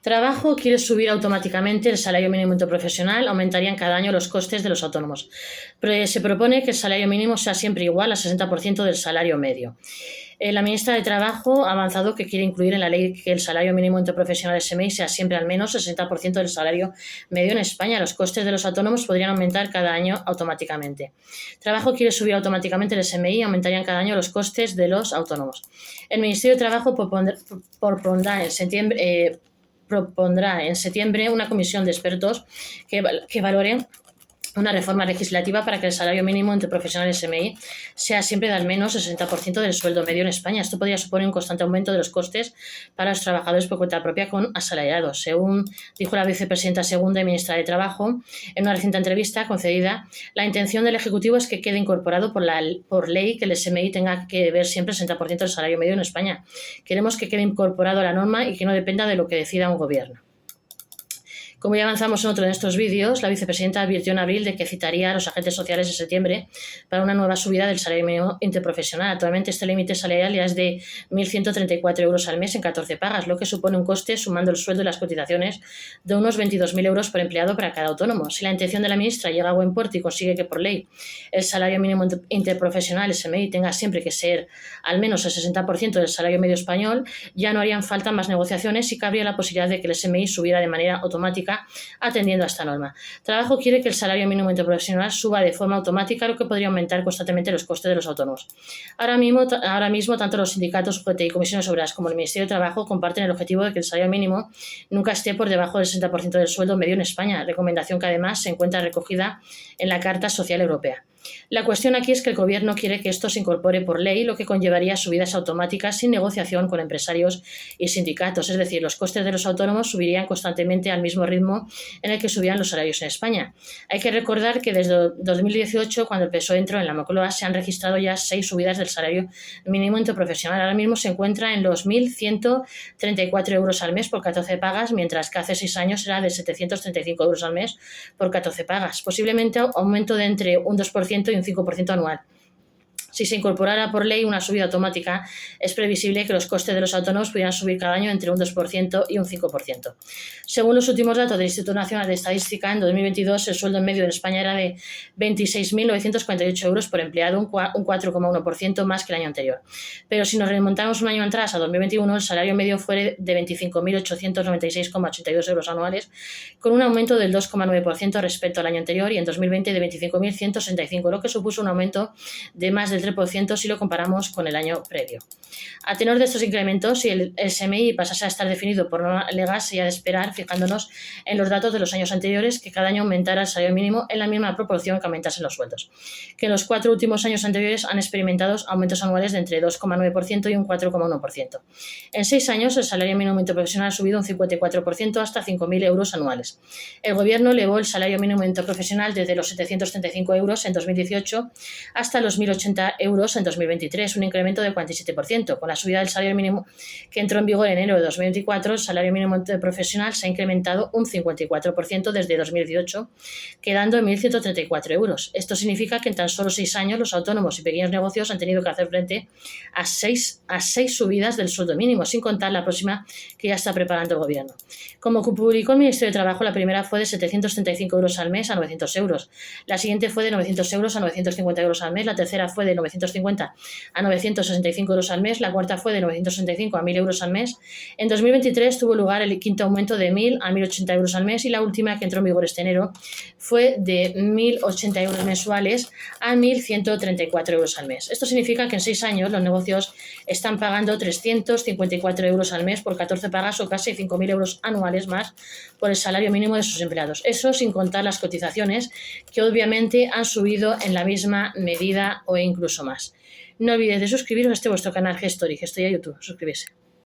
Trabajo quiere subir automáticamente el salario mínimo interprofesional, aumentarían cada año los costes de los autónomos. Se propone que el salario mínimo sea siempre igual al 60% del salario medio. La ministra de Trabajo ha avanzado que quiere incluir en la ley que el salario mínimo interprofesional SMI sea siempre al menos el 60% del salario medio en España. Los costes de los autónomos podrían aumentar cada año automáticamente. Trabajo quiere subir automáticamente el SMI y aumentarían cada año los costes de los autónomos. El Ministerio de Trabajo propondrá en septiembre una comisión de expertos que valoren una reforma legislativa para que el salario mínimo interprofesional SMI sea siempre de al menos el 60% del sueldo medio en España. Esto podría suponer un constante aumento de los costes para los trabajadores por cuenta propia con asalariados. Según dijo la vicepresidenta segunda y ministra de Trabajo en una reciente entrevista concedida, la intención del Ejecutivo es que quede incorporado por ley que el SMI tenga que ver siempre el 60% del salario medio en España. Queremos que quede incorporado a la norma y que no dependa de lo que decida un gobierno. Como ya avanzamos en otro de estos vídeos, la vicepresidenta advirtió en abril de que citaría a los agentes sociales en septiembre para una nueva subida del salario mínimo interprofesional. Actualmente este límite salarial ya es de 1.134 euros al mes en 14 pagas, lo que supone un coste, sumando el sueldo y las cotizaciones, de unos 22.000 euros por empleado para cada autónomo. Si la intención de la ministra llega a buen puerto y consigue que por ley el salario mínimo interprofesional SMI tenga siempre que ser al menos el 60% del salario medio español, ya no harían falta más negociaciones y cabría la posibilidad de que el SMI subiera de manera automática atendiendo a esta norma. Trabajo quiere que el salario mínimo interprofesional suba de forma automática, lo que podría aumentar constantemente los costes de los autónomos. Ahora mismo tanto los sindicatos UGT y comisiones obreras como el Ministerio de Trabajo comparten el objetivo de que el salario mínimo nunca esté por debajo del 60% del sueldo medio en España, recomendación que además se encuentra recogida en la Carta Social Europea. La cuestión aquí es que el Gobierno quiere que esto se incorpore por ley, lo que conllevaría subidas automáticas sin negociación con empresarios y sindicatos. Es decir, los costes de los autónomos subirían constantemente al mismo ritmo en el que subían los salarios en España. Hay que recordar que desde 2018, cuando el PSOE entró en la Moncloa, se han registrado ya 6 subidas del salario mínimo interprofesional. Ahora mismo se encuentra en los 1.134 euros al mes por 14 pagas, mientras que hace 6 años era de 735 euros al mes por 14 pagas. Posiblemente aumento de entre un 2% y un 5% anual. Si se incorporara por ley una subida automática, es previsible que los costes de los autónomos pudieran subir cada año entre un 2% y un 5%. Según los últimos datos del Instituto Nacional de Estadística, en 2022 el sueldo en medio en España era de 26.948 euros por empleado, un 4,1% más que el año anterior. Pero si nos remontamos un año atrás, a 2021, el salario medio fue de 25.896,82 euros anuales, con un aumento del 2,9% respecto al año anterior, y en 2020 de 25.165, lo que supuso un aumento de más del 3% si lo comparamos con el año previo. A tenor de estos incrementos, si el SMI pasase a estar definido por norma legal, sería de esperar, fijándonos en los datos de los años anteriores, que cada año aumentara el salario mínimo en la misma proporción que aumentasen los sueldos, que en los 4 últimos años anteriores han experimentado aumentos anuales de entre 2,9% y un 4,1%. En 6 años, el salario mínimo interprofesional ha subido un 54% hasta 5.000 euros anuales. El Gobierno elevó el salario mínimo interprofesional desde los 735 euros en 2018 hasta los 1.080 euros en 2023, un incremento del 47%. Con la subida del salario mínimo que entró en vigor en enero de 2024, el salario mínimo interprofesional se ha incrementado un 54% desde 2018, quedando en 1.134 euros. Esto significa que en tan solo 6 años los autónomos y pequeños negocios han tenido que hacer frente a seis subidas del sueldo mínimo, sin contar la próxima que ya está preparando el Gobierno. Como publicó el Ministerio de Trabajo, la primera fue de 735 euros al mes a 900 euros. La siguiente fue de 900 euros a 950 euros al mes. La tercera fue de 950 a 965 euros al mes. La cuarta fue de 965 a 1.000 euros al mes. En 2023 tuvo lugar el quinto aumento de 1.000 a 1.080 euros al mes, y la última, que entró en vigor este enero, fue de 1.080 euros mensuales a 1.134 euros al mes. Esto significa que en 6 años los negocios están pagando 354 euros al mes por 14 pagas, o casi 5.000 euros anuales más por el salario mínimo de sus empleados. Eso sin contar las cotizaciones, que obviamente han subido en la misma medida o incluso más. No olvides de suscribiros a este vuestro canal Gestory, Gestoría YouTube. Suscribirse.